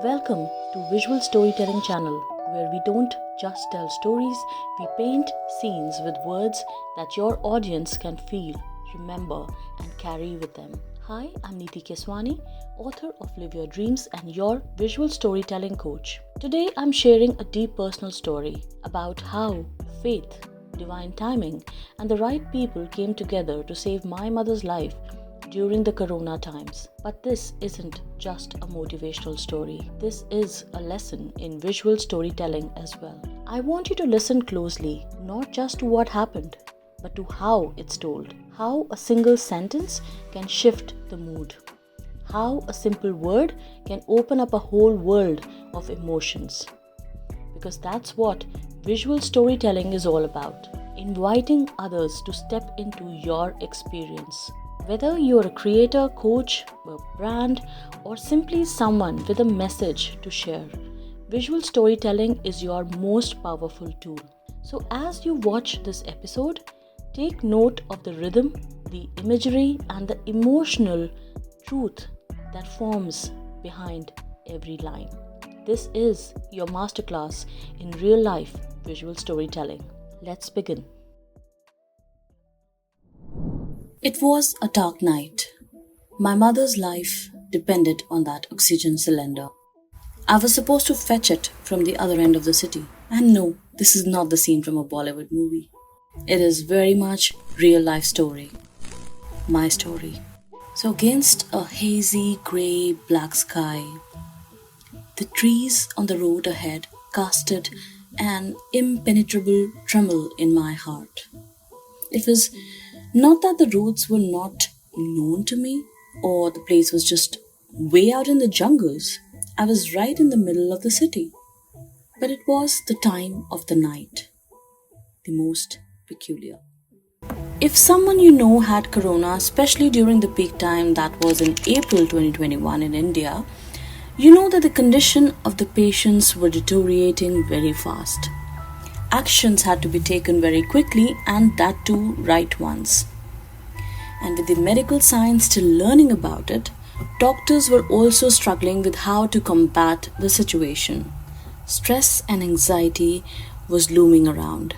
Welcome to Visual Storytelling Channel, where we don't just tell stories, we paint scenes with words that your audience can feel, remember, and carry with them. Hi, I'm Neeti Keswani, author of Live Your Dreams and your visual storytelling coach. Today, I'm sharing a deep personal story about how faith, divine timing, and the right people came together to save my mother's life during the corona times. But this isn't just a motivational story. This is a lesson in visual storytelling as well. I want you to listen closely, not just to what happened, but to how it's told. How a single sentence can shift the mood. How a simple word can open up a whole world of emotions. Because that's what visual storytelling is all about. Inviting others to step into your experience. Whether you're a creator, coach, a brand, or simply someone with a message to share, visual storytelling is your most powerful tool. So as you watch this episode, take note of the rhythm, the imagery, and the emotional truth that forms behind every line. This is your masterclass in real life visual storytelling. Let's begin. It was a dark night. My mother's life depended on that oxygen cylinder. I was supposed to fetch it from the other end of the city. And no, this is not the scene from a Bollywood movie. It is very much real life story. My story. So against a hazy, grey, black sky, the trees on the road ahead casted an impenetrable tremble in my heart. It was not that the roads were not known to me, or the place was just way out in the jungles. I was right in the middle of the city. But it was the time of the night, the most peculiar. If someone you know had corona, especially during the peak time that was in April 2021 in India, you know that the condition of the patients were deteriorating very fast. Actions had to be taken very quickly, and that too right ones. And with the medical science still learning about it, doctors were also struggling with how to combat the situation. Stress and anxiety was looming around.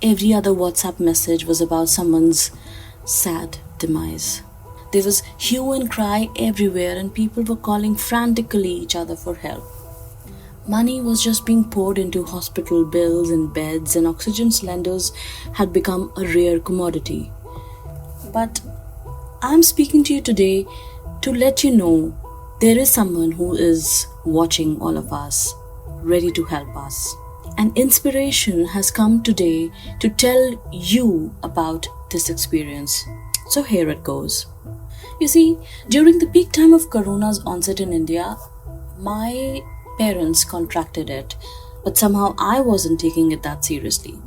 Every other WhatsApp message was about someone's sad demise. There was hue and cry everywhere, and people were calling frantically each other for help. Money was just being poured into hospital bills and beds, and oxygen cylinders had become a rare commodity. But I'm speaking to you today to let you know there is someone who is watching all of us, ready to help us. And inspiration has come today to tell you about this experience. So here it goes. You see, during the peak time of Corona's onset in India, my parents contracted it, but somehow I wasn't taking it that seriously.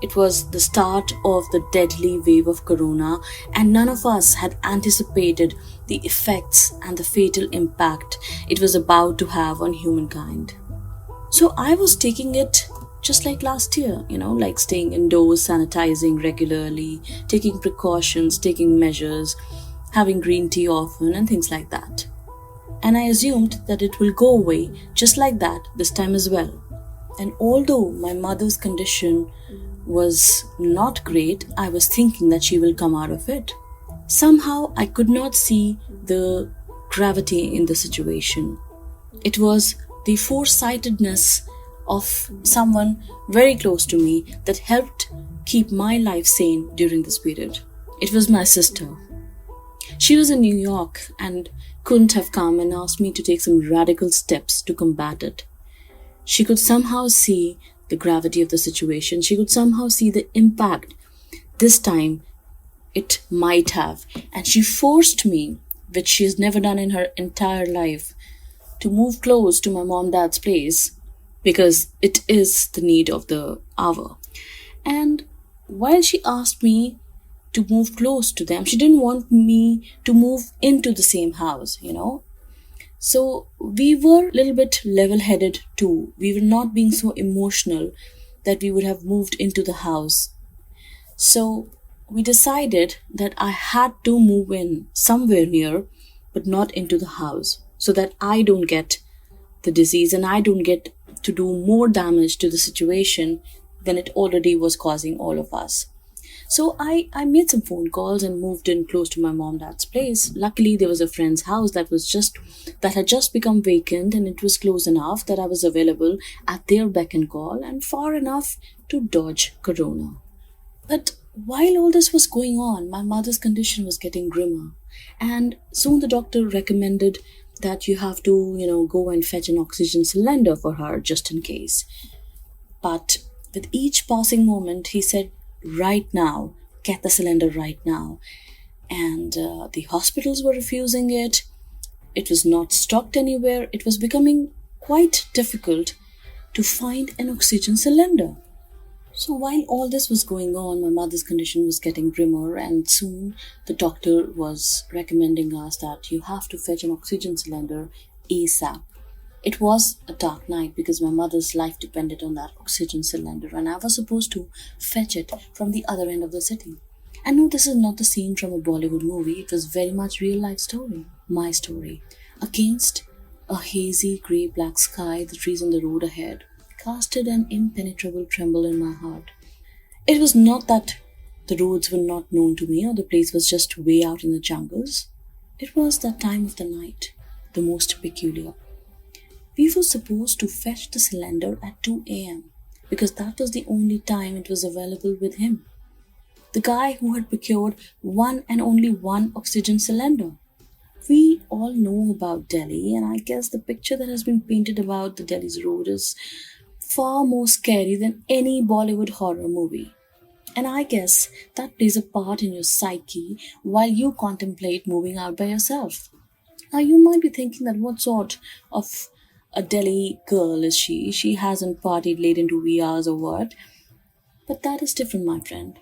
It was the start of the deadly wave of corona, and none of us had anticipated the effects and the fatal impact it was about to have on humankind. So I was taking it just like last year, like staying indoors, sanitizing regularly, taking precautions, taking measures, having green tea often, and things like that. And I assumed that it will go away just like that this time as well. And although my mother's condition was not great, I was thinking that she will come out of it. Somehow I could not see the gravity in the situation. It was the foresightedness of someone very close to me that helped keep my life sane during this period. It was my sister. She was in New York and couldn't have come and asked me to take some radical steps to combat it. She could somehow see the gravity of the situation. She could somehow see the impact this time it might have. And she forced me, which she has never done in her entire life, to move close to my mom-dad's place because it is the need of the hour. And while she asked me to move close to them, she didn't want me to move into the same house, So we were a little bit level-headed too. We were not being so emotional that we would have moved into the house. So we decided that I had to move in somewhere near, but not into the house, so that I don't get the disease and I don't get to do more damage to the situation than it already was causing all of us. So I made some phone calls and moved in close to my mom dad's place. Luckily there was a friend's house that had just become vacant, and it was close enough that I was available at their beck and call and far enough to dodge corona. But while all this was going on, my mother's condition was getting grimmer. And soon the doctor recommended that you have to, go and fetch an oxygen cylinder for her just in case. But with each passing moment, he said, right now, get the cylinder right now. And the hospitals were refusing it. It was not stocked anywhere. It was becoming quite difficult to find an oxygen cylinder. So while all this was going on, my mother's condition was getting grimmer, and soon the doctor was recommending us that you have to fetch an oxygen cylinder ASAP. It was a dark night because my mother's life depended on that oxygen cylinder, and I was supposed to fetch it from the other end of the city. And no, this is not the scene from a Bollywood movie. It was very much real life story, my story. Against a hazy grey-black sky, the trees on the road ahead casted an impenetrable tremble in my heart. It was not that the roads were not known to me or the place was just way out in the jungles. It was that time of the night, the most peculiar. We were supposed to fetch the cylinder at 2 a.m. because that was the only time it was available with him. The guy who had procured one and only one oxygen cylinder. We all know about Delhi, and I guess the picture that has been painted about the Delhi's road is far more scary than any Bollywood horror movie. And I guess that plays a part in your psyche while you contemplate moving out by yourself. Now you might be thinking that what sort of a Delhi girl is she? She hasn't partied late into wee hours or what? But that is different, my friend.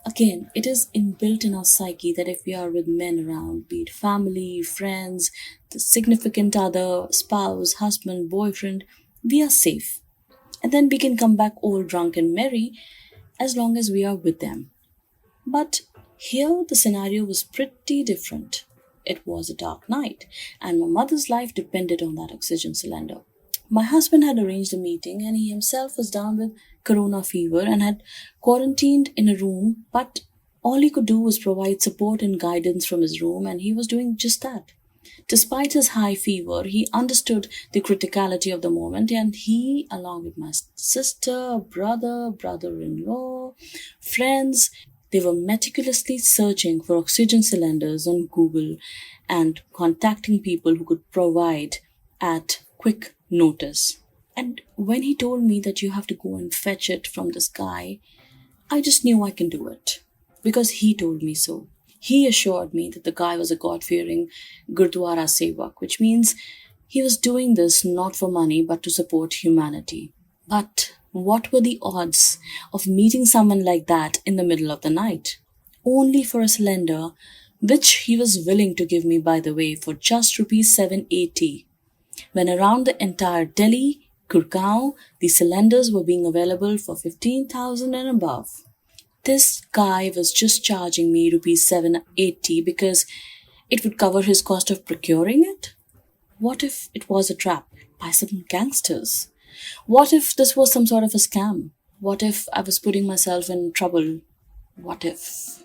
Again, it is inbuilt in our psyche that if we are with men around, be it family, friends, the significant other, spouse, husband, boyfriend, we are safe. And then we can come back all drunk and merry as long as we are with them. But here the scenario was pretty different. It was a dark night, and my mother's life depended on that oxygen cylinder. My husband had arranged a meeting, and he himself was down with corona fever and had quarantined in a room, but all he could do was provide support and guidance from his room, and he was doing just that. Despite his high fever, he understood the criticality of the moment, and he, along with my sister, brother, brother-in-law, friends, they were meticulously searching for oxygen cylinders on Google and contacting people who could provide at quick notice. And when he told me that you have to go and fetch it from the sky, I just knew I can do it because he told me so. He assured me that the guy was a God-fearing Gurdwara Sevak, which means he was doing this not for money but to support humanity. But what were the odds of meeting someone like that in the middle of the night? Only for a cylinder, which he was willing to give me, by the way, for just rupees 780. When around the entire Delhi, Gurgaon, the cylinders were being available for 15,000 and above. This guy was just charging me rupees 780 because it would cover his cost of procuring it. What if it was a trap by some gangsters? What if this was some sort of a scam? What if I was putting myself in trouble? What if?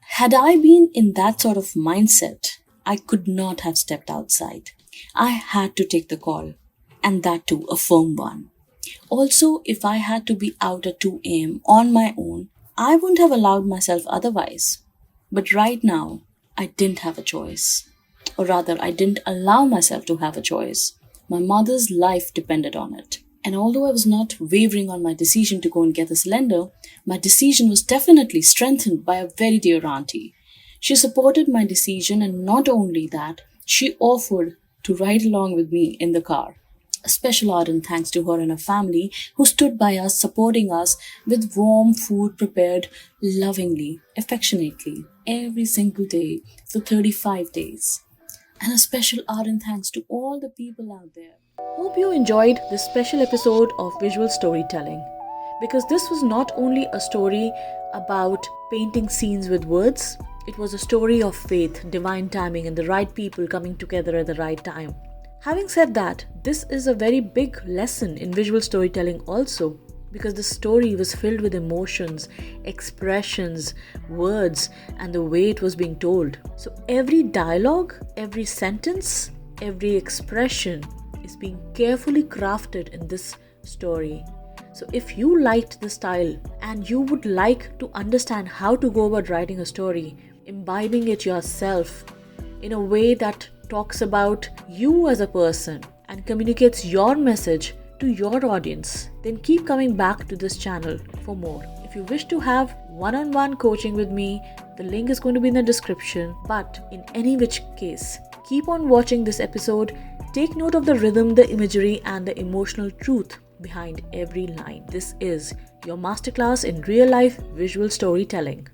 Had I been in that sort of mindset, I could not have stepped outside. I had to take the call, and that too a firm one. Also, if I had to be out at 2 a.m. on my own, I wouldn't have allowed myself otherwise. But right now, I didn't have a choice. Or rather, I didn't allow myself to have a choice. My mother's life depended on it. And although I was not wavering on my decision to go and get the cylinder, my decision was definitely strengthened by a very dear auntie. She supported my decision, and not only that, she offered to ride along with me in the car. A special ardent thanks to her and her family who stood by us, supporting us with warm food prepared lovingly, affectionately, every single day for 35 days. And a special ardent thanks to all the people out there. Hope you enjoyed this special episode of visual storytelling, because this was not only a story about painting scenes with words, it was a story of faith, divine timing, and the right people coming together at the right time. Having said that, this is a very big lesson in visual storytelling also, because the story was filled with emotions, expressions, words, and the way it was being told. So every dialogue, every sentence, every expression is being carefully crafted in this story. So if you liked the style and you would like to understand how to go about writing a story, imbibing it yourself in a way that talks about you as a person and communicates your message to your audience, then keep coming back to this channel for more. If you wish to have one-on-one coaching with me, the link is going to be in the description. But in any which case, keep on watching this episode. Take note of the rhythm, the imagery, and the emotional truth behind every line. This is your masterclass in real life visual storytelling.